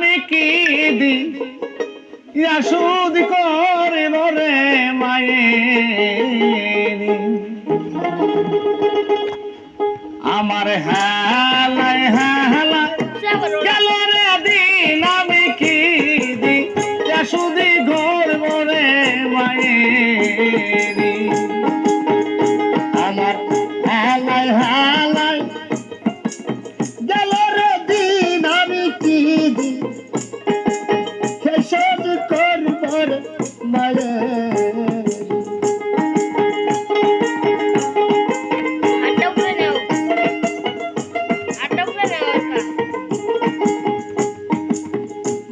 আমি কি দি সুদ করিব রে মায়ের আমার হেলায় হেলায় গেল রে দিন আমি কি দি সুদি করব রে মায়ের আমার হেলায় হেলায় গেল রে দিন আমি কি দি শোধ করব রে মায়ের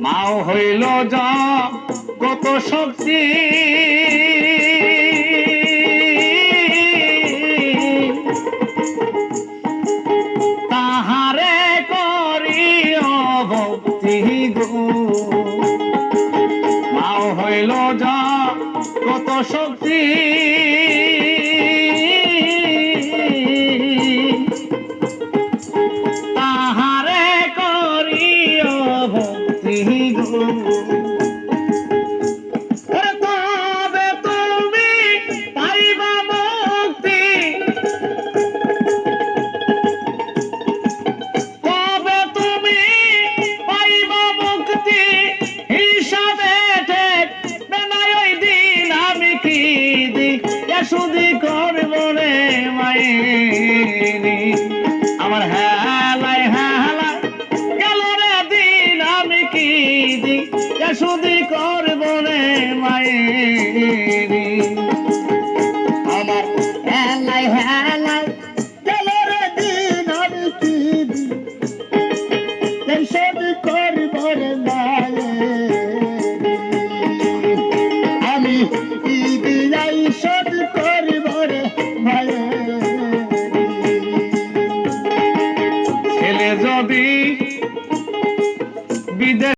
মাও হইল যা কত শক্তি তাহারে করিও ভক্তি গো মাও হইল যা কত শক্তি তাহারে করিও ভক্তি গো তবে তুমি পাইবা মুক্তি তবে তুমি পাইবা মুক্তি হিসাবে ঠেকবে না ওই দিন আমি কি দি সুদি করব রে মায়েরি আমার হেলায় হেলায় গেল রে দিন আমি কি দি সুদি করব রে মায়েরি আমার হেলায় হেলায় গেল রে দিন আমি কি দি শোধ করব রে মায়ের আমি কি দিয়াই শোধ করব রে মায়ের ছেলে যদি বিদেশ